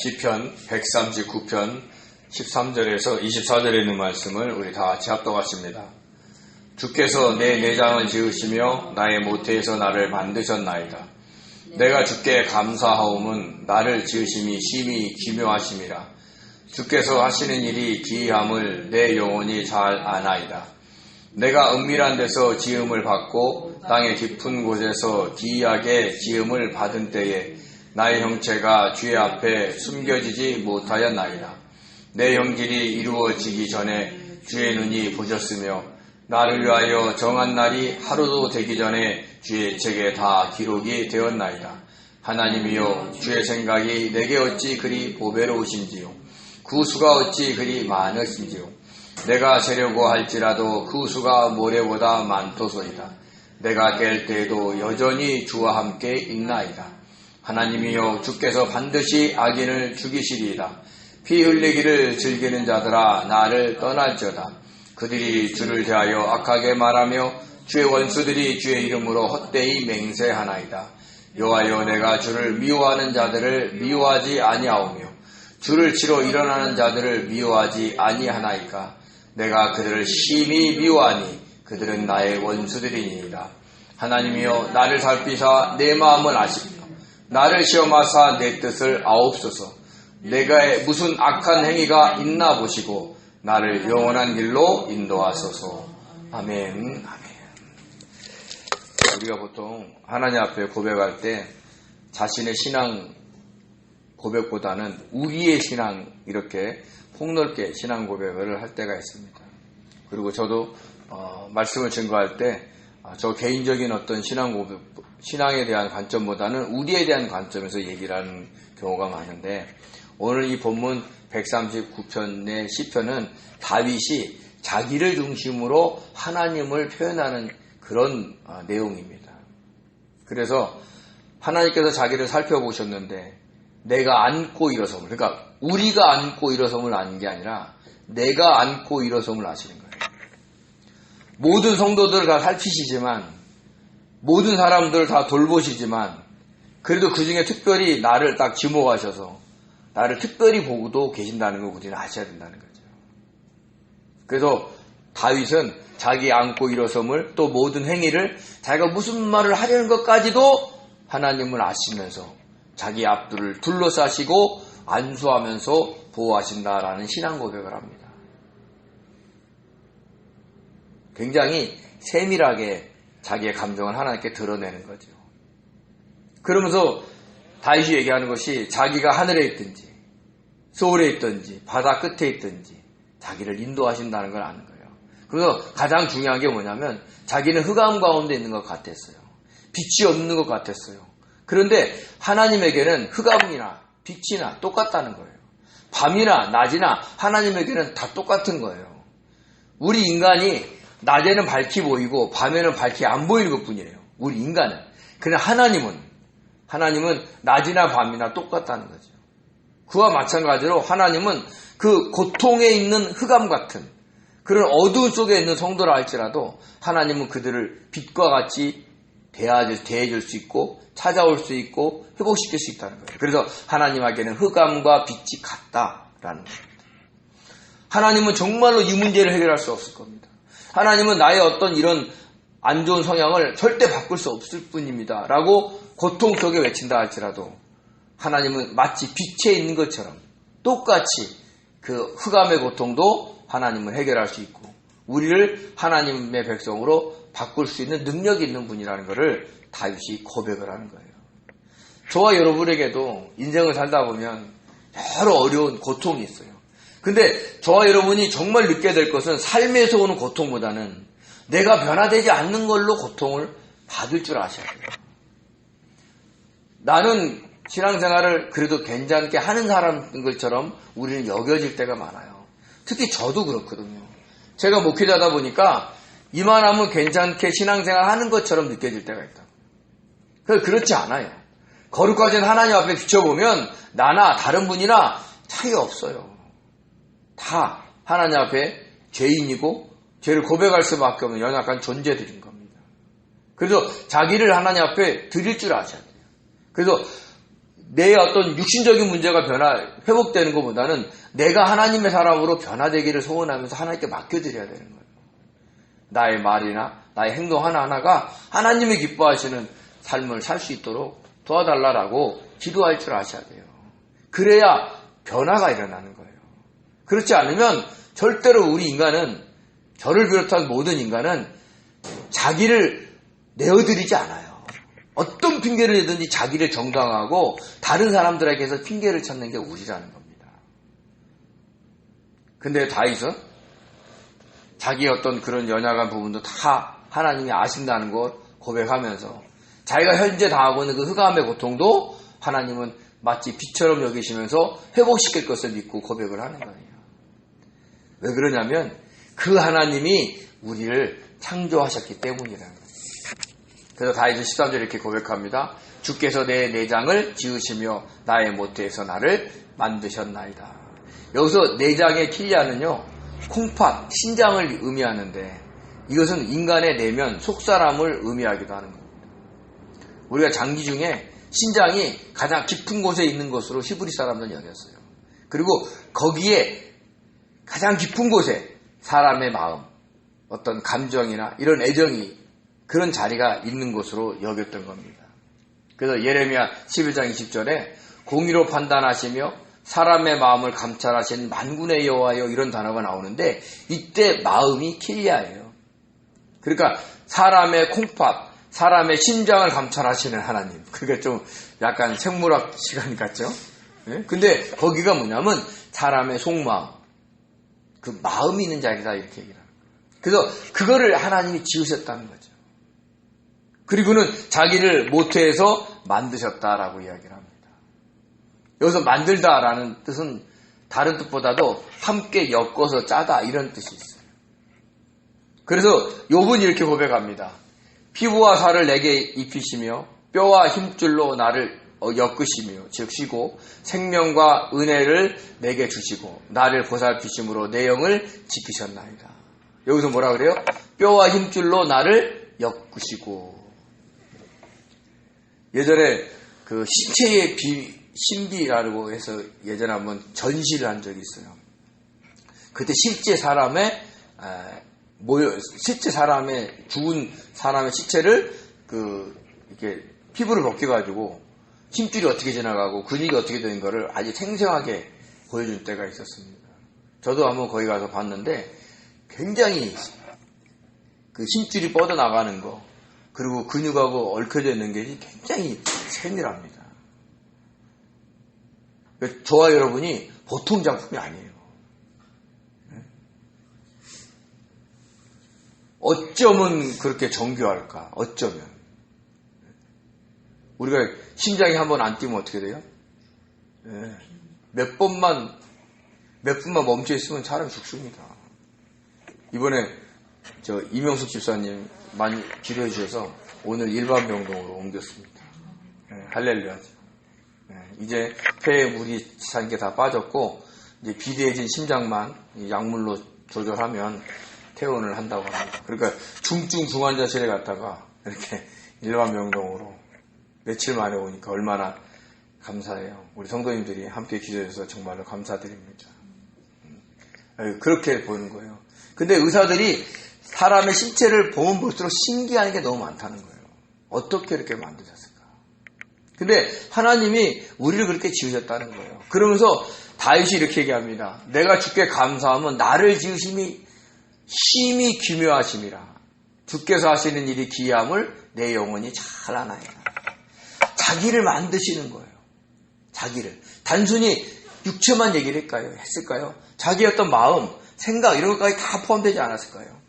시편 139편 13절에서 24절에 있는 말씀을 우리 다 같이 합독하십니다. 주께서 내 내장을 지으시며 나의 모태에서 나를 만드셨나이다. 내가 주께 감사하옴은 나를 지으심이 심히 기묘하심이라. 주께서 하시는 일이 기이함을 내 영혼이 잘 아나이다. 내가 은밀한 데서 지음을 받고 땅의 깊은 곳에서 기이하게 지음을 받은 때에 나의 형체가 주의 앞에 숨겨지지 못하였나이다. 내 형질이 이루어지기 전에 주의 눈이 보셨으며 나를 위하여 정한 날이 하루도 되기 전에 주의 책에 다 기록이 되었나이다. 하나님이여, 주의 생각이 내게 어찌 그리 보배로우신지요. 그 수가 어찌 그리 많으신지요. 내가 세려고 할지라도 그 수가 모래보다 많도소이다. 내가 깰 때에도 여전히 주와 함께 있나이다. 하나님이여, 주께서 반드시 악인을 죽이시리이다. 피 흘리기를 즐기는 자들아, 나를 떠날지어다. 그들이 주를 대하여 악하게 말하며 주의 원수들이 주의 이름으로 헛되이 맹세하나이다. 여호와여, 내가 주를 미워하는 자들을 미워하지 아니하오며 주를 치러 일어나는 자들을 미워하지 아니하나이까. 내가 그들을 심히 미워하니 그들은 나의 원수들이니이다. 하나님이여, 나를 살피사 내 마음을 아시며 나를 시험하사 내 뜻을 아옵소서. 내가 무슨 악한 행위가 있나 보시고 나를 영원한 길로 인도하소서. 아멘. 아멘. 우리가 보통 하나님 앞에 고백할 때 자신의 신앙 고백보다는 우리의 신앙, 이렇게 폭넓게 신앙 고백을 할 때가 있습니다. 그리고 저도 말씀을 증거할 때 저 개인적인 어떤 신앙에 대한 관점보다는 우리에 대한 관점에서 얘기를 하는 경우가 많은데, 오늘 이 본문 139편의 시편은 다윗이 자기를 중심으로 하나님을 표현하는 그런 내용입니다. 그래서 하나님께서 자기를 살펴보셨는데 내가 안고 일어섬을, 그러니까 우리가 안고 일어섬을 아는 게 아니라 내가 안고 일어섬을 아시는 거예요. 모든 성도들을 다 살피시지만, 모든 사람들을 다 돌보시지만, 그래도 그 중에 특별히 나를 딱 지목하셔서 나를 특별히 보고도 계신다는 걸 우리는 아셔야 된다는 거죠. 그래서 다윗은 자기 안고 일어섬을, 또 모든 행위를, 자기가 무슨 말을 하려는 것까지도 하나님을 아시면서 자기 앞들을 둘러싸시고 안수하면서 보호하신다라는 신앙 고백을 합니다. 굉장히 세밀하게 자기의 감정을 하나님께 드러내는 거죠. 그러면서 다윗이 얘기하는 것이 자기가 하늘에 있든지 소울에 있든지 바다 끝에 있든지 자기를 인도하신다는 걸 아는 거예요. 그래서 가장 중요한 게 뭐냐면 자기는 흑암 가운데 있는 것 같았어요. 빛이 없는 것 같았어요. 그런데 하나님에게는 흑암이나 빛이나 똑같다는 거예요. 밤이나 낮이나 하나님에게는 다 똑같은 거예요. 우리 인간이 낮에는 밝히 보이고 밤에는 밝히 안 보이는 것뿐이에요. 우리 인간은. 그러나 하나님은 낮이나 밤이나 똑같다는 거죠. 그와 마찬가지로 하나님은 그 고통에 있는 흑암 같은 그런 어두운 속에 있는 성도라 할지라도 하나님은 그들을 빛과 같이 대해줄 수 있고 찾아올 수 있고 회복시킬 수 있다는 거예요. 그래서 하나님에게는 흑암과 빛이 같다라는 겁니다. 하나님은 정말로 이 문제를 해결할 수 없을 겁니다. 하나님은 나의 어떤 이런 안 좋은 성향을 절대 바꿀 수 없을 뿐입니다 라고 고통 속에 외친다 할지라도 하나님은 마치 빛에 있는 것처럼 똑같이 그 흑암의 고통도 하나님은 해결할 수 있고 우리를 하나님의 백성으로 바꿀 수 있는 능력이 있는 분이라는 것을 다윗이 고백을 하는 거예요. 저와 여러분에게도 인생을 살다 보면 여러 어려운 고통이 있어요. 근데 저와 여러분이 정말 느껴야 될 것은 삶에서 오는 고통보다는 내가 변화되지 않는 걸로 고통을 받을 줄 아셔야 돼요. 나는 신앙생활을 그래도 괜찮게 하는 사람인 것처럼 우리는 여겨질 때가 많아요. 특히 저도 그렇거든요. 제가 목회자다 보니까 이만하면 괜찮게 신앙생활 하는 것처럼 느껴질 때가 있다. 그렇지 않아요. 거룩하신 하나님 앞에 비춰보면 나나 다른 분이나 차이 없어요. 다 하나님 앞에 죄인이고 죄를 고백할 수밖에 없는 연약한 존재들인 겁니다. 그래서 자기를 하나님 앞에 드릴 줄 아셔야 돼요. 그래서 내 어떤 육신적인 문제가 회복되는 것보다는 내가 하나님의 사람으로 변화되기를 소원하면서 하나님께 맡겨드려야 되는 거예요. 나의 말이나 나의 행동 하나하나가 하나님이 기뻐하시는 삶을 살 수 있도록 도와달라고 기도할 줄 아셔야 돼요. 그래야 변화가 일어나는 거예요. 그렇지 않으면 절대로 우리 인간은, 저를 비롯한 모든 인간은 자기를 내어드리지 않아요. 어떤 핑계를 대든지 자기를 정당화하고 다른 사람들에게서 핑계를 찾는 게 우리라는 겁니다. 근데 다윗은 자기의 어떤 그런 연약한 부분도 다 하나님이 아신다는 걸 고백하면서 자기가 현재 당하고 있는 그 흑암의 고통도 하나님은 마치 빛처럼 여기시면서 회복시킬 것을 믿고 고백을 하는 거예요. 왜 그러냐면 그 하나님이 우리를 창조하셨기 때문이라는 거예요. 그래서 다윗은 13절에 이렇게 고백합니다. 주께서 내 내장을 지으시며 나의 모태에서 나를 만드셨나이다. 여기서 내장의 킬리아는요, 콩팥, 신장을 의미하는데 이것은 인간의 내면, 속사람을 의미하기도 하는 겁니다. 우리가 장기 중에 신장이 가장 깊은 곳에 있는 것으로 히브리 사람들은 여겼어요. 그리고 거기에 가장 깊은 곳에 사람의 마음, 어떤 감정이나 이런 애정이 그런 자리가 있는 것으로 여겼던 겁니다. 그래서 예레미야 11장 20절에 공의로 판단하시며 사람의 마음을 감찰하신 만군의 여호와여 이런 단어가 나오는데 이때 마음이 킬리아예요. 그러니까 사람의 콩팥, 사람의 심장을 감찰하시는 하나님. 그러니까 좀 약간 생물학 시간 같죠? 네? 근데 거기가 뭐냐면 사람의 속마음, 그 마음이 있는 자리다 이렇게 얘기를 합니다. 그래서 그거를 하나님이 지으셨다는 거죠. 그리고는 자기를 모태에서 만드셨다라고 이야기를 합니다. 여기서 만들다라는 뜻은 다른 뜻보다도 함께 엮어서 짜다 이런 뜻이 있어요. 그래서 욥은 이렇게 고백합니다. 피부와 살을 내게 입히시며 뼈와 힘줄로 나를 엮으시며 즉 쉬고 생명과 은혜를 내게 주시고 나를 보살피심으로 내 영을 지키셨나이다. 여기서 뭐라 그래요? 뼈와 힘줄로 나를 엮으시고. 예전에 그 신체의 신비라고 해서 예전에 한번 전시를 한 적이 있어요. 그때 실제 사람의 죽은 사람의 시체를 이렇게 피부를 벗겨가지고 힘줄이 어떻게 지나가고 근육이 어떻게 되는 거를 아주 생생하게 보여줄 때가 있었습니다. 저도 한번 거기 가서 봤는데 굉장히 그 힘줄이 뻗어나가는 거 그리고 근육하고 얽혀져 있는 게 굉장히 세밀합니다. 저와 여러분이 보통 작품이 아니에요. 어쩌면 그렇게 정교할까? 어쩌면. 우리가 심장이 한번 안 뛰면 어떻게 돼요? 몇 분만 멈춰 있으면 사람이 죽습니다. 이번에 이명숙 집사님 많이 기도해 주셔서 오늘 일반 병동으로 옮겼습니다. 할렐루야죠. 이제 폐에 물이 찬 게 다 빠졌고 이제 비대해진 심장만 약물로 조절하면 퇴원을 한다고 합니다. 그러니까 중증 중환자실에 갔다가 이렇게 일반 병동으로 며칠 만에 오니까 얼마나 감사해요. 우리 성도님들이 함께 기도해서 정말로 감사드립니다. 그렇게 보는 거예요. 근데 의사들이 사람의 신체를 보면 볼수록 신기한 게 너무 많다는 거예요. 어떻게 이렇게 만드셨을까? 근데 하나님이 우리를 그렇게 지으셨다는 거예요. 그러면서 다윗이 이렇게 얘기합니다. 내가 주께 감사하면 나를 지으심이 심히 기묘하심이라. 주께서 하시는 일이 기이함을 내 영혼이 잘 아나이다. 자기를 만드시는 거예요. 자기를. 단순히 육체만 얘기를 했을까요? 자기의 어떤 마음, 생각 이런 것까지 다 포함되지 않았을까요?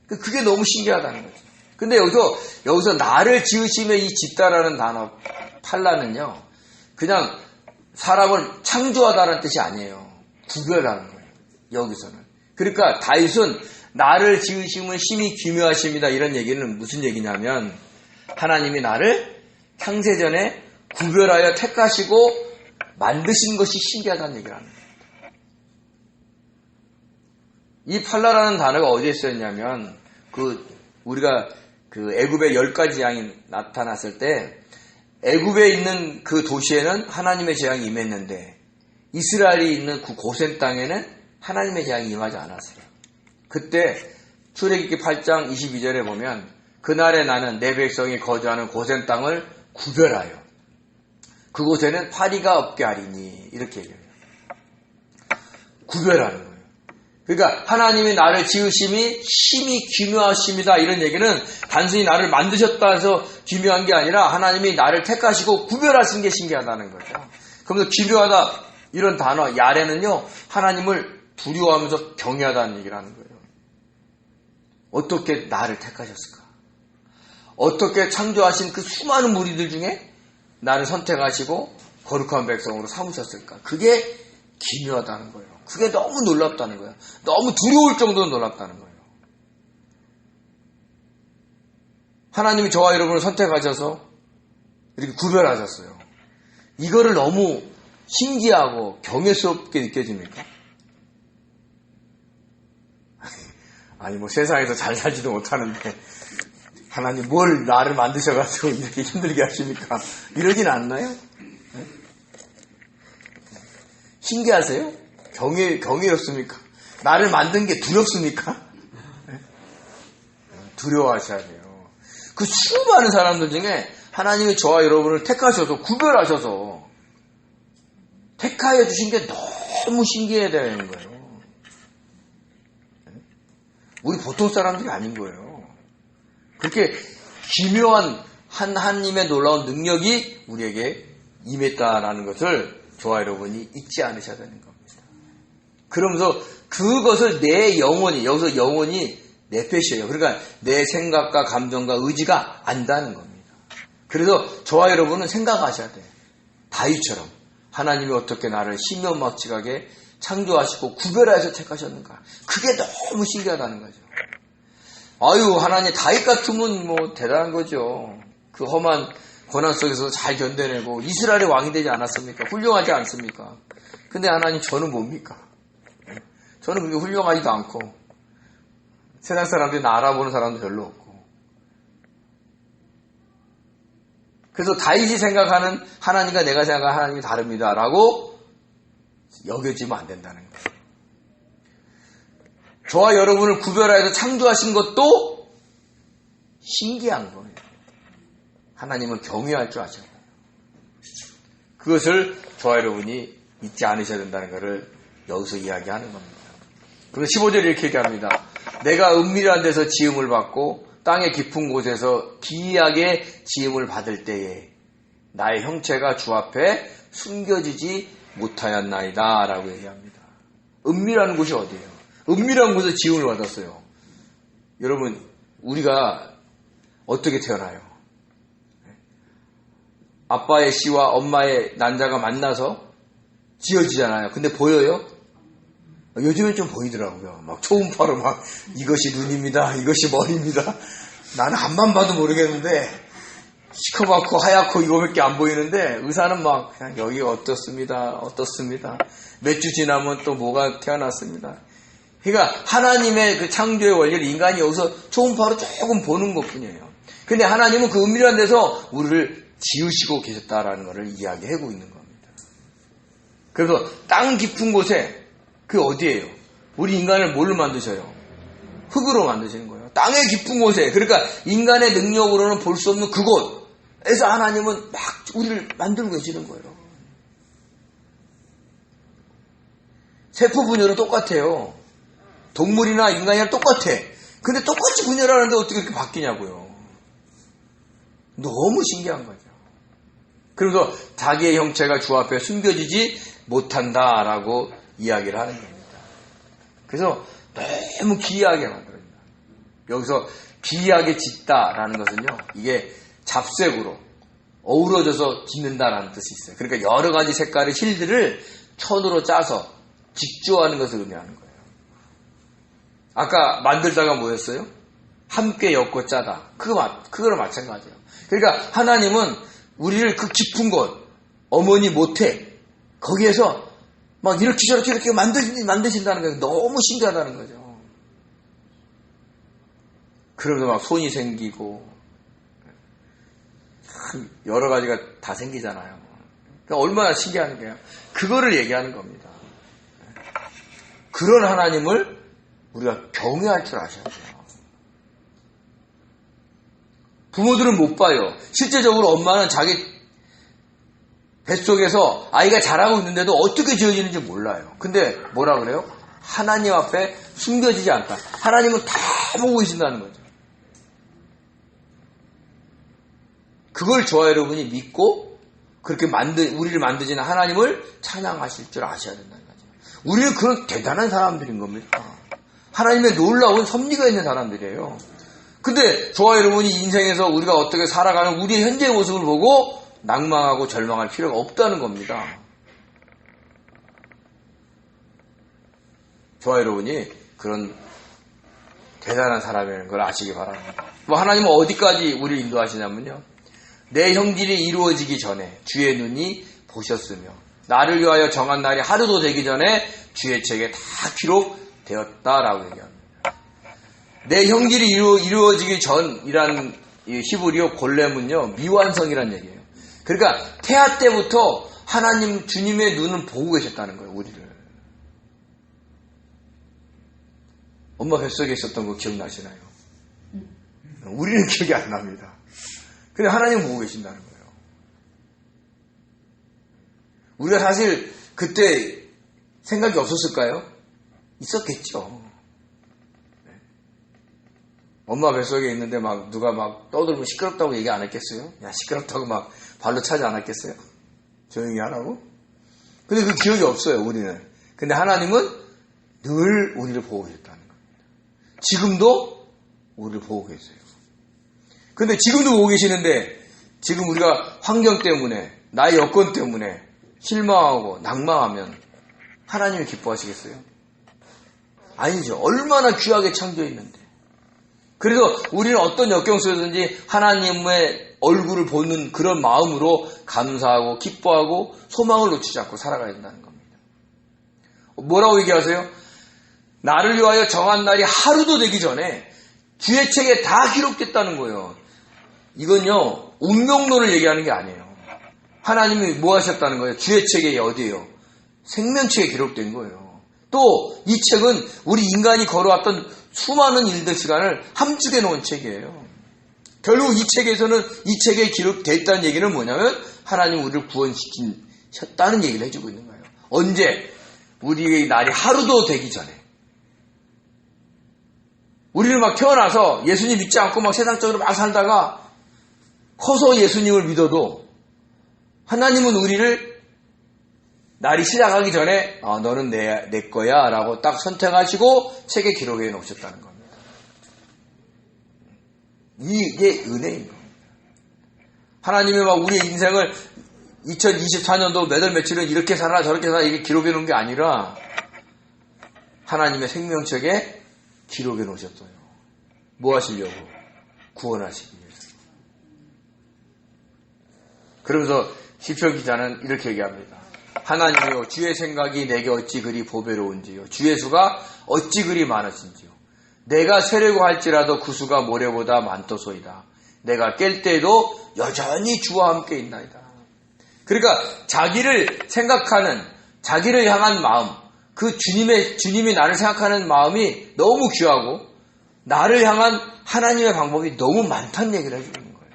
그게 너무 신기하다는 거죠. 근데 여기서 나를 지으시며 이 짓다라는 단어 팔라는요. 그냥 사람을 창조하다는 뜻이 아니에요. 구별하는 거예요. 여기서는. 그러니까 다윗은 나를 지으심은 심히 기묘하십니다. 이런 얘기는 무슨 얘기냐면 하나님이 나를 창세전에 구별하여 택하시고 만드신 것이 신기하다는 얘기를 하는 거예요. 이 팔라라는 단어가 어디에 쓰였냐면 우리가 애굽의 10가지 양이 나타났을 때 애굽에 있는 그 도시에는 하나님의 재앙이 임했는데 이스라엘이 있는 그 고센 땅에는 하나님의 재앙이 임하지 않았어요. 그때 출애굽기 8장 22절에 보면 그날에 나는 내 백성이 거주하는 고센 땅을 구별하여 그곳에는 파리가 없게 하리니 이렇게 얘기해요. 구별하는 거예요. 그러니까 하나님이 나를 지으심이 심히 기묘하심이다 이런 얘기는 단순히 나를 만드셨다 해서 기묘한 게 아니라 하나님이 나를 택하시고 구별하신 게 신기하다는 거죠. 그러면서 기묘하다 이런 단어 야레는요 하나님을 두려워하면서 경외하다는 얘기를 하는 거예요. 어떻게 나를 택하셨을까? 어떻게 창조하신 그 수많은 무리들 중에 나를 선택하시고 거룩한 백성으로 삼으셨을까? 그게 기묘하다는 거예요. 그게 너무 놀랍다는 거예요. 너무 두려울 정도로 놀랍다는 거예요. 하나님이 저와 여러분을 선택하셔서 이렇게 구별하셨어요. 이거를 너무 신기하고 경외스럽게 느껴집니까? 아니 뭐 세상에서 잘 살지도 못하는데 하나님 뭘 나를 만드셔가지고 이렇게 힘들게 하십니까? 이러진 않나요? 네? 신기하세요? 경외롭습니까? 나를 만든 게 두렵습니까? 네? 두려워하셔야 돼요. 그 수많은 사람들 중에 하나님이 저와 여러분을 택하셔서 구별하셔서 택하여 주신 게 너무 신기해야 되는 거예요. 우리 보통 사람들이 아닌 거예요. 그렇게 기묘한 하나님의 놀라운 능력이 우리에게 임했다라는 것을 저와 여러분이 잊지 않으셔야 되는 겁니다. 그러면서 그것을 내 영혼이, 여기서 영혼이 네페시예요. 그러니까 내 생각과 감정과 의지가 안다는 겁니다. 그래서 저와 여러분은 생각하셔야 돼요. 다윗처럼 하나님이 어떻게 나를 신명막측하게 창조하시고 구별하여서 택하셨는가. 그게 너무 신기하다는 거죠. 아유 하나님 다윗 같으면 뭐 대단한 거죠. 그 험한 고난 속에서 잘 견뎌내고 이스라엘의 왕이 되지 않았습니까? 훌륭하지 않습니까? 근데 하나님 저는 뭡니까? 저는 그렇게 훌륭하지도 않고 세상 사람들이 나 알아보는 사람도 별로 없고 그래서 다윗이 생각하는 하나님과 내가 생각하는 하나님이 다릅니다 라고 여겨지면 안 된다는 거예요. 저와 여러분을 구별하여서 창조하신 것도 신기한 거예요. 하나님을 경외할 줄 아셔야 돼요. 그것을 저와 여러분이 잊지 않으셔야 된다는 것을 여기서 이야기하는 겁니다. 그래서 15절에 이렇게 얘기합니다. 내가 은밀한 데서 지음을 받고 땅의 깊은 곳에서 기이하게 지음을 받을 때에 나의 형체가 주 앞에 숨겨지지 못하였나이다 라고 얘기합니다. 은밀한 곳이 어디예요? 은밀한 곳에서 지음을 받았어요. 여러분 우리가 어떻게 태어나요? 아빠의 씨와 엄마의 난자가 만나서 지어지잖아요. 근데 보여요? 요즘엔 좀 보이더라고요. 막 초음파로 막 이것이 눈입니다. 이것이 머리입니다. 나는 앞만 봐도 모르겠는데 시커멓고 하얗고 이거밖에 안 보이는데 의사는 막 그냥 여기가 어떻습니다. 몇 주 지나면 또 뭐가 태어났습니다. 그러니까 하나님의 그 창조의 원리를 인간이 여기서 초음파로 조금 보는 것뿐이에요. 근데 하나님은 그 은밀한 데서 우리를 지으시고 계셨다라는 것을 이야기하고 있는 겁니다. 그래서 땅 깊은 곳에 그게 어디예요? 우리 인간을 뭘로 만드셔요? 흙으로 만드시는 거예요. 땅의 깊은 곳에 그러니까 인간의 능력으로는 볼 수 없는 그곳에서 하나님은 막 우리를 만들고 계시는 거예요. 세포 분열은 똑같아요. 동물이나 인간이랑 똑같아. 근데 똑같이 분열하는데 어떻게 이렇게 바뀌냐고요. 너무 신기한 거죠. 그래서 자기의 형체가 주 앞에 숨겨지지 못한다라고 이야기를 하는 겁니다. 그래서 너무 기이하게 만들어집니다. 여기서 기이하게 짓다라는 것은요. 이게 잡색으로 어우러져서 짓는다라는 뜻이 있어요. 그러니까 여러 가지 색깔의 실들을 천으로 짜서 직조하는 것을 의미하는 거예요. 아까 만들다가 뭐였어요? 함께 엮고 짜다. 그거랑 마찬가지예요. 그러니까 하나님은 우리를 그 깊은 곳, 어머니 모태, 거기에서 막 이렇게 저렇게 이렇게 만드신다는 거예요. 너무 신기하다는 거죠. 그러면서 막 손이 생기고, 참 여러 가지가 다 생기잖아요. 그러니까 얼마나 신기한 게요. 그거를 얘기하는 겁니다. 그런 하나님을 우리가 경외할 줄 아셔야 돼요. 부모들은 못 봐요. 실제적으로 엄마는 자기 뱃속에서 아이가 자라고 있는데도 어떻게 지어지는지 몰라요. 근데 뭐라 그래요? 하나님 앞에 숨겨지지 않다. 하나님은 다 보고 계신다는 거죠. 그걸 저와 여러분이 믿고 그렇게 우리를 만드시는 하나님을 찬양하실 줄 아셔야 된다는 거죠. 우리는 그런 대단한 사람들인 겁니다. 하나님의 놀라운 섭리가 있는 사람들이에요. 근데 저와 여러분이 인생에서 우리가 어떻게 살아가는 우리의 현재의 모습을 보고 낭망하고 절망할 필요가 없다는 겁니다. 저와 여러분이 그런 대단한 사람이라는 걸 아시기 바랍니다. 하나님은 어디까지 우리를 인도하시냐면요. 내 형질이 이루어지기 전에 주의 눈이 보셨으며 나를 위하여 정한 날이 하루도 되기 전에 주의 책에 다 기록되었다라고 얘기합니다. 내 형질이 이루어지기 전이라는 히브리어 골렘은요, 미완성이라는 얘기예요. 그러니까 태아 때부터 하나님 주님의 눈은 보고 계셨다는 거예요, 우리를. 엄마 뱃속에 있었던 거 기억나시나요? 우리는 기억이 안 납니다. 근데 하나님은 보고 계신다는 거예요. 우리가 사실 그때 생각이 없었을까요? 있었겠죠. 엄마 뱃속에 있는데 누가 떠들고 시끄럽다고 얘기 안 했겠어요? 야, 시끄럽다고 발로 차지 않았겠어요? 조용히 하라고? 근데 그 기억이 없어요, 우리는. 근데 하나님은 늘 우리를 보고 계셨다는 겁니다. 지금도 우리를 보고 계세요. 근데 지금도 보고 계시는데 지금 우리가 환경 때문에, 나의 여건 때문에 실망하고 낭망하면 하나님이 기뻐하시겠어요? 아니죠. 얼마나 귀하게 창조해 있는데. 그래서 우리는 어떤 역경 속에서든지 하나님의 얼굴을 보는 그런 마음으로 감사하고 기뻐하고 소망을 놓치지 않고 살아가야 된다는 겁니다. 뭐라고 얘기하세요? 나를 위하여 정한 날이 하루도 되기 전에 주의 책에 다 기록됐다는 거예요. 이건요, 운명론을 얘기하는 게 아니에요. 하나님이 뭐 하셨다는 거예요? 주의 책에 어디예요? 생명책에 기록된 거예요. 또 이 책은 우리 인간이 걸어왔던 수많은 일들 시간을 함축해 놓은 책이에요. 결국 이 책에서는 이 책에 기록되어 있다는 얘기는 뭐냐면 하나님 우리를 구원시키셨다는 얘기를 해주고 있는 거예요. 언제? 우리의 날이 하루도 되기 전에. 우리는 태어나서 예수님 믿지 않고 세상적으로 살다가 커서 예수님을 믿어도 하나님은 우리를 날이 시작하기 전에 너는 내 거야 라고 딱 선택하시고 책에 기록해 놓으셨다는 겁니다. 이게 은혜인 겁니다. 하나님이 우리의 인생을 2024년도 몇 월 며칠은 이렇게 살아 저렇게 살아 이게 기록해 놓은 게 아니라 하나님의 생명책에 기록해 놓으셨어요. 뭐 하시려고? 구원하시기 위해서. 그러면서 시편 기자는 이렇게 얘기합니다. 하나님이여 주의 생각이 내게 어찌 그리 보배로운지요. 주의 수가 어찌 그리 많으신지요. 내가 세려고 할지라도 그 수가 모래보다 많도소이다. 내가 깰 때에도 여전히 주와 함께 있나이다. 그러니까 자기를 생각하는, 자기를 향한 마음, 그 주님이 나를 생각하는 마음이 너무 귀하고 나를 향한 하나님의 방법이 너무 많다는 얘기를 해주고 있는 거예요.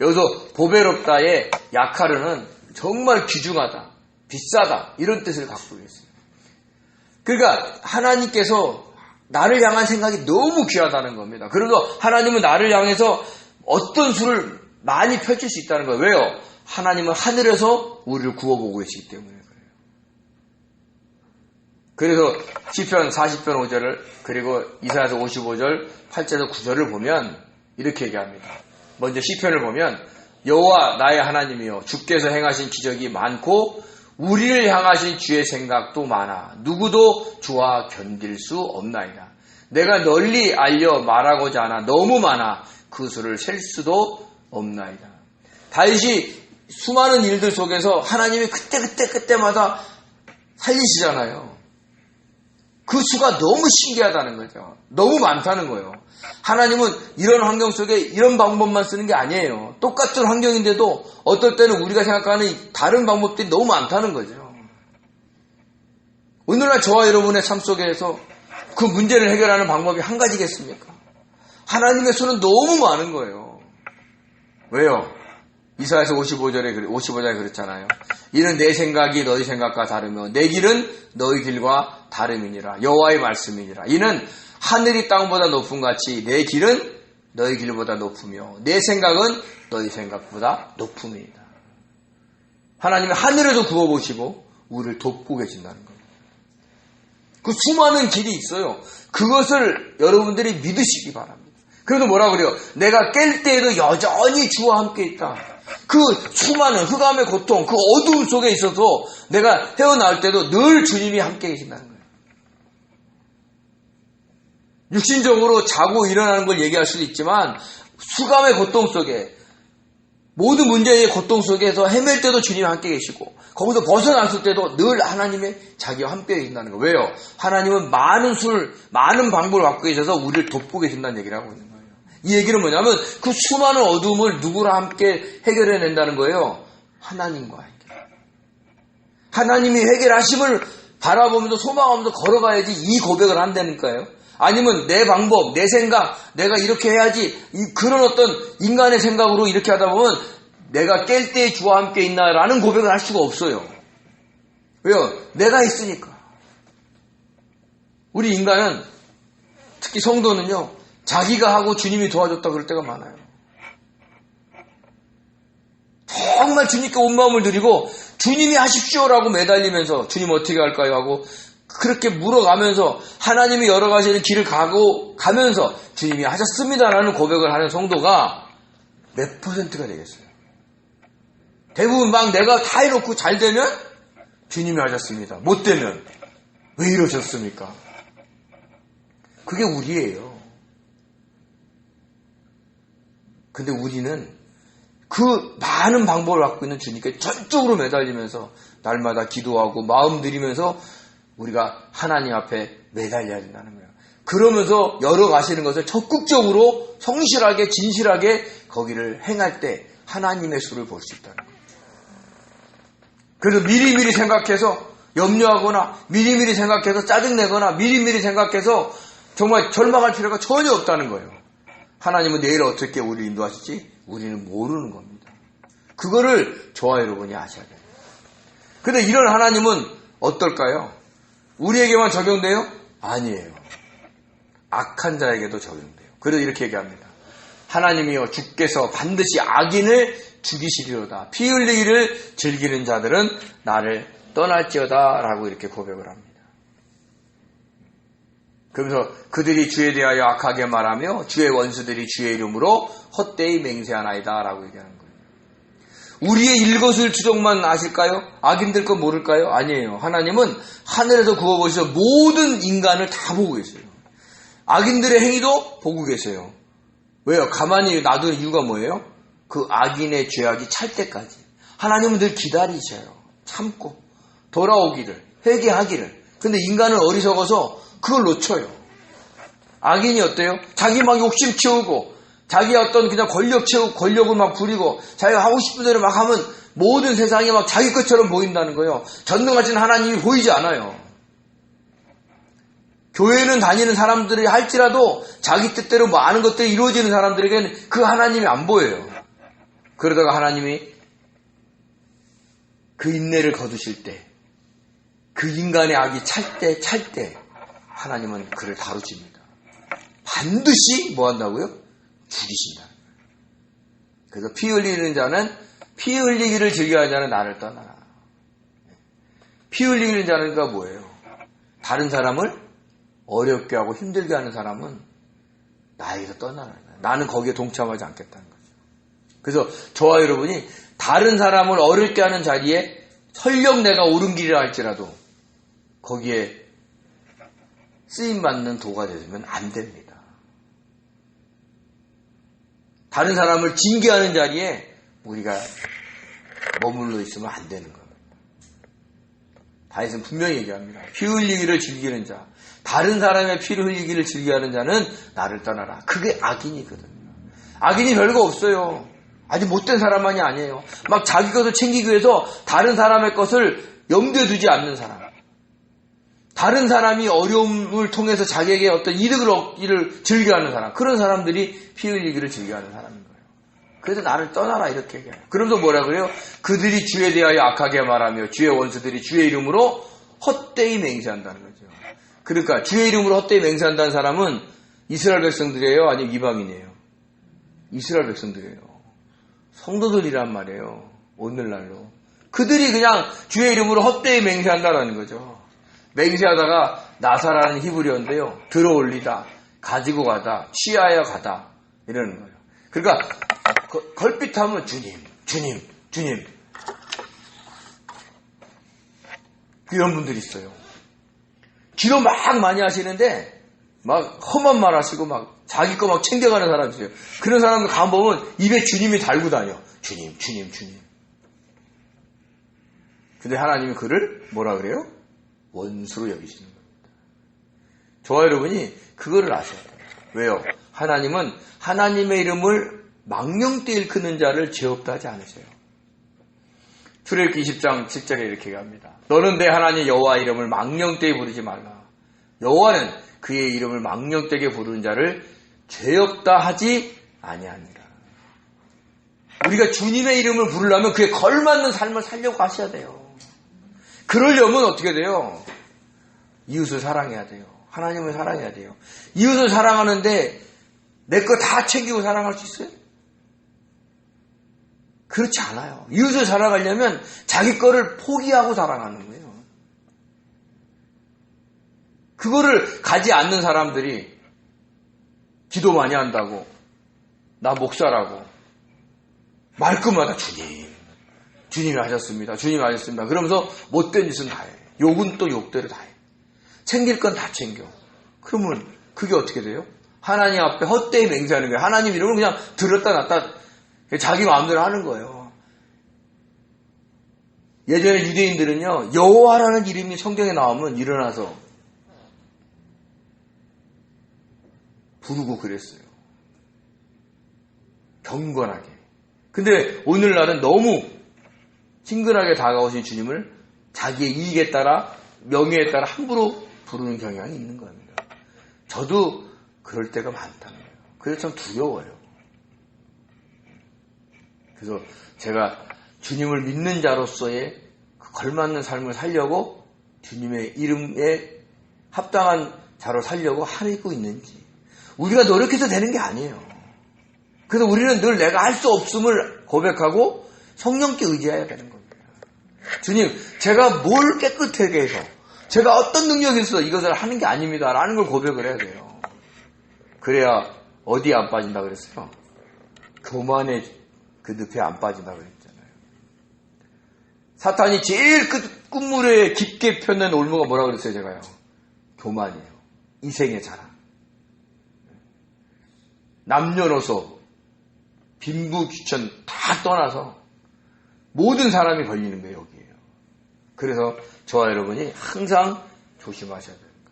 여기서 보배롭다의 야카르는 정말 귀중하다, 비싸다 이런 뜻을 갖고 있어요. 그러니까 하나님께서 나를 향한 생각이 너무 귀하다는 겁니다. 그래서 하나님은 나를 향해서 어떤 수를 많이 펼칠 수 있다는 거예요. 왜요? 하나님은 하늘에서 우리를 구워보고 계시기 때문에 그래요. 그래서 시편 40편 5절을 그리고 이사야서 55절 8절에서 9절을 보면 이렇게 얘기합니다. 먼저 시편을 보면 여호와 나의 하나님이여 주께서 행하신 기적이 많고 우리를 향하신 주의 생각도 많아 누구도 주와 견딜 수 없나이다. 내가 널리 알려 말하고자 하나 너무 많아 그 수를 셀 수도 없나이다. 다윗이 수많은 일들 속에서 하나님이 그때마다 살리시잖아요. 그 수가 너무 신기하다는 거죠. 너무 많다는 거예요. 하나님은 이런 환경 속에 이런 방법만 쓰는 게 아니에요. 똑같은 환경인데도 어떨 때는 우리가 생각하는 다른 방법들이 너무 많다는 거죠. 오늘날 저와 여러분의 삶 속에서 그 문제를 해결하는 방법이 한 가지겠습니까? 하나님의 수는 너무 많은 거예요. 왜요? 이사야서 55절에 그렇잖아요. 이는 내 생각이 너희 생각과 다르며 내 길은 너희 길과 다름이니라. 여호와의 말씀이니라. 이는 하늘이 땅보다 높음 같이 내 길은 너희 길보다 높으며 내 생각은 너희 생각보다 높음이니라. 하나님이 하늘에도 구워보시고 우리를 돕고 계신다는 겁니다. 그 수많은 길이 있어요. 그것을 여러분들이 믿으시기 바랍니다. 그래도 뭐라 그래요? 내가 깰 때에도 여전히 주와 함께 있다. 그 수많은 흑암의 고통, 그 어두움 속에 있어서 내가 헤어나올 때도 늘 주님이 함께 계신다는 거예요. 육신적으로 자고 일어나는 걸 얘기할 수도 있지만 흑암의 고통 속에 모든 문제의 고통 속에서 헤맬 때도 주님이 함께 계시고 거기서 벗어났을 때도 늘 하나님의 자기와 함께 계신다는 거예요. 왜요? 하나님은 많은 방법을 갖고 계셔서 우리를 돕고 계신다는 얘기를 하고 있는 거예요. 이 얘기는 뭐냐면 그 수많은 어둠을 누구랑 함께 해결해낸다는 거예요. 하나님과 해결. 하나님이 해결하심을 바라보면서 소망하면서 걸어가야지 이 고백을 한다니까요. 아니면 내 방법, 내 생각, 내가 이렇게 해야지 그런 어떤 인간의 생각으로 이렇게 하다 보면 내가 깰 때 주와 함께 있나라는 고백을 할 수가 없어요. 왜요? 내가 있으니까. 우리 인간은 특히 성도는요. 자기가 하고 주님이 도와줬다 그럴 때가 많아요. 정말 주님께 온 마음을 드리고 주님이 하십시오라고 매달리면서 주님 어떻게 할까요? 하고 그렇게 물어가면서 하나님이 여러 가지 길을 가면서 주님이 하셨습니다라는 고백을 하는 성도가 몇 %가 되겠어요? 대부분 막 내가 다 해놓고 잘 되면 주님이 하셨습니다. 못 되면 왜 이러셨습니까? 그게 우리예요. 근데 우리는 그 많은 방법을 갖고 있는 주님께 전적으로 매달리면서 날마다 기도하고 마음 들이면서 우리가 하나님 앞에 매달려야 된다는 거예요. 그러면서 열어가시는 것을 적극적으로 성실하게 진실하게 거기를 행할 때 하나님의 수를 볼 수 있다는 거예요. 그래서 미리미리 생각해서 염려하거나 미리미리 생각해서 짜증내거나 미리미리 생각해서 정말 절망할 필요가 전혀 없다는 거예요. 하나님은 내일 어떻게 우리를 인도하실지 우리는 모르는 겁니다. 그거를 저와 여러분이 아셔야 돼요. 근데 이런 하나님은 어떨까요? 우리에게만 적용돼요? 아니에요. 악한 자에게도 적용돼요. 그래서 이렇게 얘기합니다. 하나님이여 주께서 반드시 악인을 죽이시리로다. 피 흘리기를 즐기는 자들은 나를 떠날지어다 라고 이렇게 고백을 합니다. 그러면서 그들이 주에 대하여 악하게 말하며 주의 원수들이 주의 이름으로 헛되이 맹세하나이다 라고 얘기하는 거예요. 우리의 일것을 추정만 아실까요? 악인들 건 모를까요? 아니에요. 하나님은 하늘에서 구워보셔서 모든 인간을 다 보고 계세요. 악인들의 행위도 보고 계세요. 왜요? 가만히 놔두는 이유가 뭐예요? 그 악인의 죄악이 찰 때까지 하나님은 늘 기다리셔요. 참고 돌아오기를, 회개하기를. 근데 인간은 어리석어서 그걸 놓쳐요. 악인이 어때요? 자기 막 욕심 채우고 자기 어떤 그냥 권력을 막 부리고 자기가 하고 싶은 대로 막 하면 모든 세상이 막 자기 것처럼 보인다는 거예요. 전능하신 하나님이 보이지 않아요. 교회는 다니는 사람들이 할지라도 자기 뜻대로 많은 것들이 이루어지는 사람들에게는 그 하나님이 안 보여요. 그러다가 하나님이 그 인내를 거두실 때, 그 인간의 악이 찰 때 하나님은 그를 다루십니다. 반드시 뭐 한다고요? 죽이신다. 그래서 피 흘리는 자는 피 흘리기를 즐겨하는 자는 나를 떠나라. 피 흘리는 자는가 뭐예요? 다른 사람을 어렵게 하고 힘들게 하는 사람은 나에게서 떠나라. 나는 거기에 동참하지 않겠다는 거죠. 그래서 저와 여러분이 다른 사람을 어렵게 하는 자리에 설령 내가 옳은 길이라 할지라도 거기에 쓰임받는 도가 되면 안 됩니다. 다른 사람을 징계하는 자리에 우리가 머물러 있으면 안 되는 겁니다. 다윗은 분명히 얘기합니다. 피 흘리기를 즐기는 자, 다른 사람의 피를 흘리기를 즐겨하는 자는 나를 떠나라. 그게 악인이거든요. 악인이 별거 없어요. 아주 못된 사람만이 아니에요. 막 자기 것을 챙기기 위해서 다른 사람의 것을 염두에 두지 않는 사람. 다른 사람이 어려움을 통해서 자기에게 어떤 이득을 얻기를 즐겨하는 사람. 그런 사람들이 피 흘리기를 즐겨하는 사람인 거예요. 그래서 나를 떠나라 이렇게 얘기해요. 그러면서 뭐라 그래요? 그들이 주에 대하여 악하게 말하며 주의 원수들이 주의 이름으로 헛되이 맹세한다는 거죠. 그러니까 주의 이름으로 헛되이 맹세한다는 사람은 이스라엘 백성들이에요? 아니면 이방인이에요? 이스라엘 백성들이에요. 성도들이란 말이에요. 오늘날로. 그들이 그냥 주의 이름으로 헛되이 맹세한다는 거죠. 맹세하다가 나사라는 히브리어인데요. 들어올리다, 가지고 가다, 취하여 가다 이러는 거예요. 그러니까 걸핏하면 주님, 주님, 주님 이런 분들이 있어요. 기도 막 많이 하시는데 막 험한 말 하시고 막 자기 거 막 챙겨가는 사람 있어요. 그런 사람들 가보면 입에 주님이 달고 다녀. 주님, 주님, 주님. 근데 하나님이 그를 뭐라 그래요? 원수로 여기시는 겁니다. 저와 여러분이 그거를 아셔야 돼요. 왜요? 하나님은 하나님의 이름을 망령되 일컫는 자를 죄 없다 하지 않으세요. 출애굽기 20장 7절에 이렇게 얘기합니다. 너는 내 하나님 여호와 이름을 망령되게 부르지 말라. 여호와는 그의 이름을 망령되게 부르는 자를 죄 없다 하지 아니하니라. 우리가 주님의 이름을 부르려면 그에 걸맞는 삶을 살려고 하셔야 돼요. 그러려면 어떻게 돼요? 이웃을 사랑해야 돼요. 하나님을 사랑해야 돼요. 이웃을 사랑하는데 내 거 다 챙기고 사랑할 수 있어요? 그렇지 않아요. 이웃을 사랑하려면 자기 거를 포기하고 사랑하는 거예요. 그거를 가지 않는 사람들이 기도 많이 한다고, 나 목사라고, 말끝마다 주님, 주님이 하셨습니다. 주님이 하셨습니다. 그러면서 못된 짓은 다 해. 욕은 또 욕대로 다 해. 챙길 건 다 챙겨. 그러면 그게 어떻게 돼요? 하나님 앞에 헛되이 맹세하는 거예요. 하나님 이름을 그냥 들었다 놨다 자기 마음대로 하는 거예요. 예전에 유대인들은요, 여호와라는 이름이 성경에 나오면 일어나서 부르고 그랬어요. 경건하게. 근데 오늘날은 너무 친근하게 다가오신 주님을 자기의 이익에 따라, 명예에 따라 함부로 부르는 경향이 있는 겁니다. 저도 그럴 때가 많다는 거예요. 그래서 참 두려워요. 그래서 제가 주님을 믿는 자로서의 그 걸맞는 삶을 살려고 주님의 이름에 합당한 자로 살려고 하고 있는지 우리가 노력해서 되는 게 아니에요. 그래서 우리는 늘 내가 할 수 없음을 고백하고 성령께 의지해야 되는 겁니다. 주님, 제가 뭘 깨끗하게 해서 제가 어떤 능력이 있어 이것을 하는 게 아닙니다 라는 걸 고백을 해야 돼요. 그래야 어디에 안 빠진다 그랬어요? 교만의 그 늪에 안 빠진다 그랬잖아요. 사탄이 제일 끝물에 깊게 펴는 올무가 뭐라고 그랬어요 제가요? 교만이에요. 이생의 자랑. 남녀노소 빈부 귀천 다 떠나서 모든 사람이 걸리는 거예요 여기에요. 그래서 저와 여러분이 항상 조심하셔야 됩니다.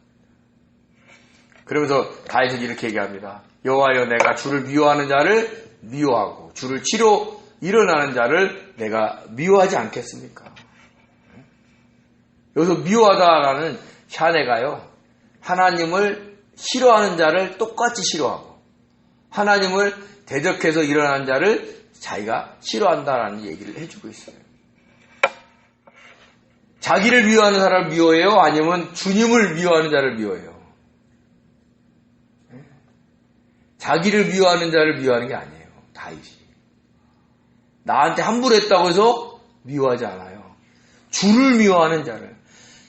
그러면서 다윗은 이렇게 얘기합니다. 여호와여 내가 주를 미워하는 자를 미워하고 주를 치러 일어나는 자를 내가 미워하지 않겠습니까? 여기서 미워하다라는 샤네가요. 하나님을 싫어하는 자를 똑같이 싫어하고 하나님을 대적해서 일어나는 자를 자기가 싫어한다라는 얘기를 해주고 있어요. 자기를 미워하는 사람을 미워해요? 아니면 주님을 미워하는 자를 미워해요? 자기를 미워하는 자를 미워하는 게 아니에요. 다윗이. 나한테 함부로 했다고 해서 미워하지 않아요. 주를 미워하는 자를.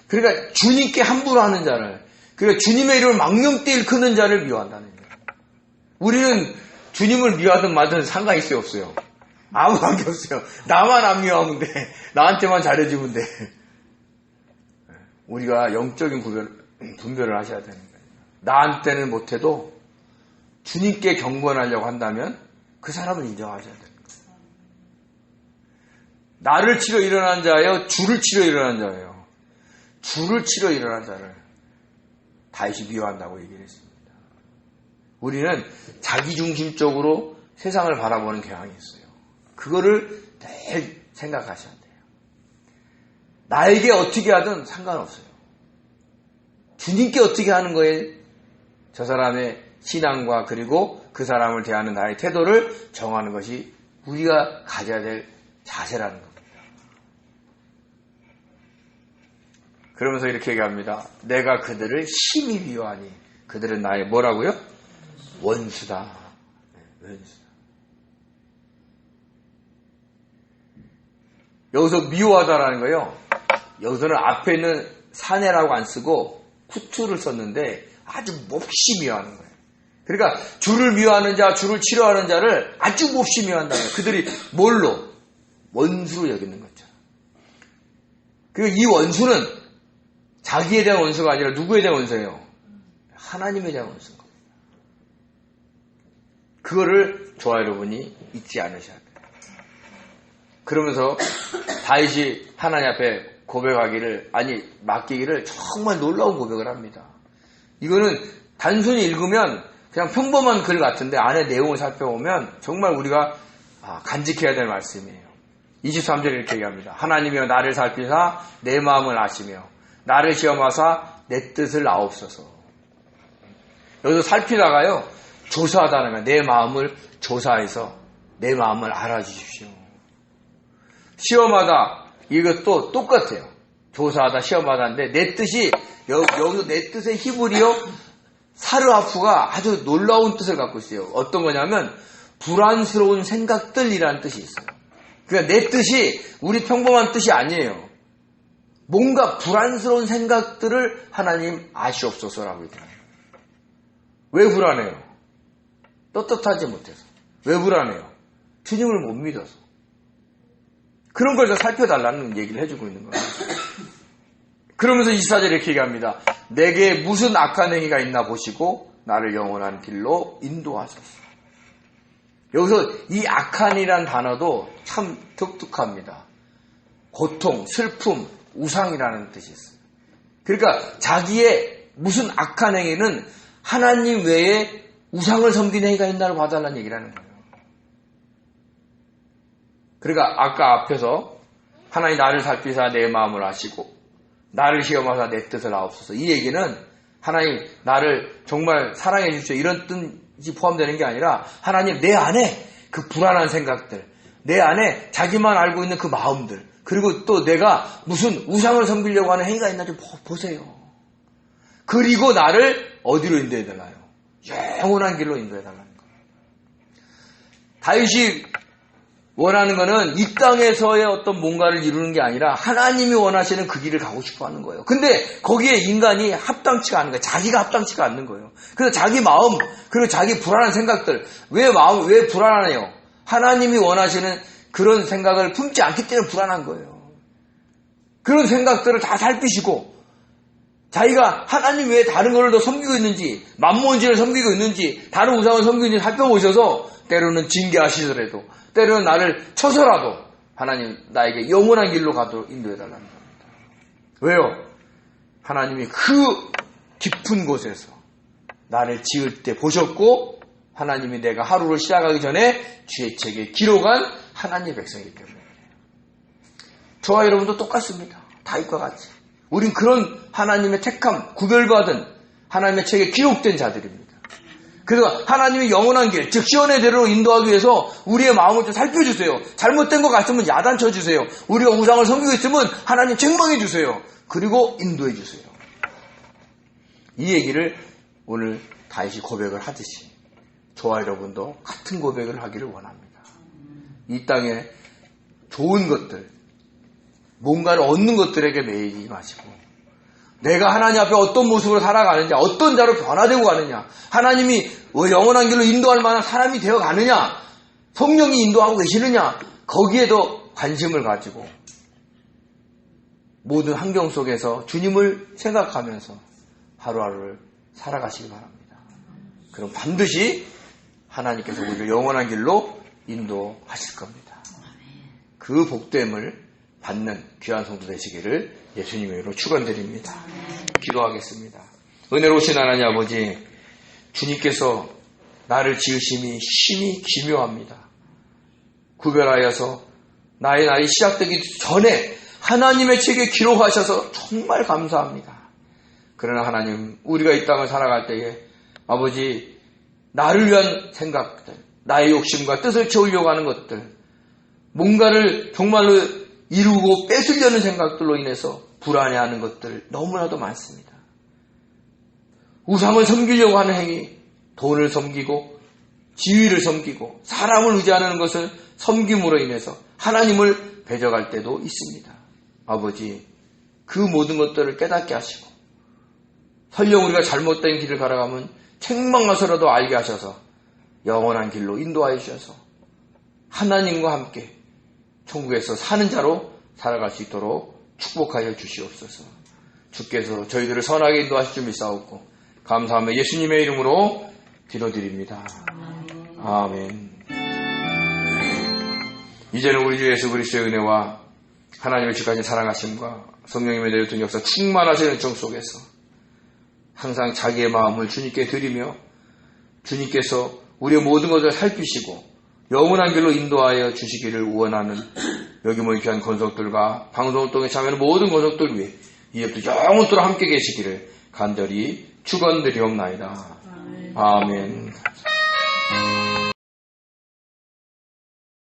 그러니까 주님께 함부로 하는 자를. 그러니까 주님의 이름을 망령되 일컫는 자를 미워한다는 거예요. 우리는 주님을 미워하든 말든 상관이 있어요, 없어요? 아무 관계 없어요. 나만 안 미워하면 돼. 나한테만 잘해주면 돼. 우리가 영적인 분별을 하셔야 되는 거예요. 나한테는 못해도 주님께 경건하려고 한다면 그 사람을 인정하셔야 되는 거예요. 나를 치러 일어난 자예요? 주를 치러 일어난 자예요? 주를 치러 일어난 자를 다윗이 미워한다고 얘기를 했습니다. 우리는 자기중심적으로 세상을 바라보는 경향이 있어요. 그거를 늘 생각하셔야 돼요. 나에게 어떻게 하든 상관없어요. 주님께 어떻게 하는 거에 저 사람의 신앙과 그리고 그 사람을 대하는 나의 태도를 정하는 것이 우리가 가져야 될 자세라는 겁니다. 그러면서 이렇게 얘기합니다. 내가 그들을 심히 미워하니 그들은 나의 뭐라고요? 원수다. 네, 원수다. 여기서 미워하다라는 거요. 여기서는 앞에 있는 사내라고 안 쓰고 쿠투를 썼는데 아주 몹시 미워하는 거예요. 그러니까 주를 미워하는 자, 주를 싫어하는 자를 아주 몹시 미워한다는 거예요. 그들이 뭘로? 원수로 여기는 거죠. 그리고 이 원수는 자기에 대한 원수가 아니라 누구에 대한 원수예요? 하나님에 대한 원수인 겁니다. 그거를 저와 여러분이 잊지 않으셔야 돼요. 그러면서 다윗이 하나님 앞에 고백하기를, 아니 맡기기를 정말 놀라운 고백을 합니다. 이거는 단순히 읽으면 그냥 평범한 글 같은데 안에 내용을 살펴보면 정말 우리가 간직해야 될 말씀이에요. 23절에 이렇게 얘기합니다. 하나님이여 나를 살피사 내 마음을 아시며 나를 시험하사 내 뜻을 아옵소서. 여기서 살피다가요, 조사하다는 거예요. 내 마음을 조사해서 내 마음을 알아주십시오. 시험하다, 이것도 똑같아요. 조사하다, 시험하다인데 내 뜻이, 여기서 내 뜻의 히브리어 사르하프가 아주 놀라운 뜻을 갖고 있어요. 어떤 거냐면 불안스러운 생각들이라는 뜻이 있어요. 그러니까 내 뜻이 우리 평범한 뜻이 아니에요. 뭔가 불안스러운 생각들을 하나님 아시옵소서라고 얘기해요. 왜 불안해요? 떳떳하지 못해서. 왜 불안해요? 주님을 못 믿어서. 그런 걸 더 살펴달라는 얘기를 해주고 있는 거예요. 그러면서 24절에 이렇게 얘기합니다. 내게 무슨 악한 행위가 있나 보시고 나를 영원한 길로 인도하소서. 여기서 이 악한이란 단어도 참 독특합니다. 고통, 슬픔, 우상이라는 뜻이 있어요. 그러니까 자기의 무슨 악한 행위는 하나님 외에 우상을 섬기는 행위가 있나를 봐달라는 얘기라는 거예요. 그러니까 아까 앞에서 하나님 나를 살피사 내 마음을 아시고 나를 시험하사 내 뜻을 아옵소서. 이 얘기는 하나님 나를 정말 사랑해 주십시오. 이런 뜻이 포함되는 게 아니라 하나님 내 안에 그 불안한 생각들, 내 안에 자기만 알고 있는 그 마음들, 그리고 또 내가 무슨 우상을 섬기려고 하는 행위가 있나 좀 보세요. 그리고 나를 어디로 인도해달라요? 영원한 길로 인도해달라는 거예요. 다윗이 원하는 거는 이 땅에서의 어떤 뭔가를 이루는 게 아니라 하나님이 원하시는 그 길을 가고 싶어 하는 거예요. 근데 거기에 인간이 합당치가 않은 거예요. 자기가 합당치가 않는 거예요. 그래서 자기 마음, 그리고 자기 불안한 생각들, 왜 불안하네요? 하나님이 원하시는 그런 생각을 품지 않기 때문에 불안한 거예요. 그런 생각들을 다 살피시고 자기가 하나님 외에 다른 것을 더 섬기고 있는지, 만몬신을 섬기고 있는지, 다른 우상을 섬기고 있는지 살펴보셔서 때로는 징계하시더라도, 때로는 나를 쳐서라도 하나님 나에게 영원한 길로 가도록 인도해달라는 겁니다. 왜요? 하나님이 그 깊은 곳에서 나를 지을 때 보셨고 하나님이 내가 하루를 시작하기 전에 주의 책에 기록한 하나님의 백성이기 때문에 저와 여러분도 똑같습니다. 다윗과 같이. 우린 그런 하나님의 택함, 구별받은 하나님의 책에 기록된 자들입니다. 그래서 하나님이 영원한 길, 즉 시온의 대로 인도하기 위해서 우리의 마음을 좀 살펴주세요. 잘못된 것 같으면 야단쳐 주세요. 우리가 우상을 섬기고 있으면 하나님 책망해 주세요. 그리고 인도해 주세요. 이 얘기를 오늘 다윗이 고백을 하듯이 저와 여러분도 같은 고백을 하기를 원합니다. 이 땅에 좋은 것들, 뭔가를 얻는 것들에게 매이지 마시고 내가 하나님 앞에 어떤 모습으로 살아가느냐, 어떤 자로 변화되고 가느냐, 하나님이 영원한 길로 인도할 만한 사람이 되어 가느냐, 성령이 인도하고 계시느냐, 거기에 더 관심을 가지고 모든 환경 속에서 주님을 생각하면서 하루하루를 살아가시기 바랍니다. 그럼 반드시 하나님께서 우리를 영원한 길로 인도하실 겁니다. 그 복됨을 받는 귀한 성도 되시기를 예수님의 이름으로 축원드립니다. 기도하겠습니다. 은혜로우신 하나님 아버지, 주님께서 나를 지으심이 심히 기묘합니다. 구별하여서 나의 날이 시작되기 전에 하나님의 책에 기록하셔서 정말 감사합니다. 그러나 하나님, 우리가 이 땅을 살아갈 때에 아버지, 나를 위한 생각들, 나의 욕심과 뜻을 채우려고 하는 것들, 뭔가를 정말로 이루고 뺏으려는 생각들로 인해서 불안해하는 것들 너무나도 많습니다. 우상을 섬기려고 하는 행위, 돈을 섬기고 지위를 섬기고 사람을 의지하는 것을 섬김으로 인해서 하나님을 배적할 때도 있습니다. 아버지, 그 모든 것들을 깨닫게 하시고 설령 우리가 잘못된 길을 걸어가면 책망하서라도 알게 하셔서 영원한 길로 인도하여 주셔서 하나님과 함께 천국에서 사는 자로 살아갈 수 있도록 축복하여 주시옵소서. 주께서 저희들을 선하게 인도하실 줄 믿사옵고 감사하며 예수님의 이름으로 기도드립니다. 아멘. 이제는 우리 주 예수 그리스도의 은혜와 하나님의 주까지 사랑하심과 성령님의 내려오는 역사 충만하시는 은총 속에서 항상 자기의 마음을 주님께 드리며 주님께서 우리의 모든 것을 살피시고 영원한 길로 인도하여 주시기를 원하는 여기 모인 귀한 권속들과 방송을 통해 참여하는 모든 권속들 위해 이제부터 영원토록 함께 계시기를 간절히 축원드리옵나이다. 아멘.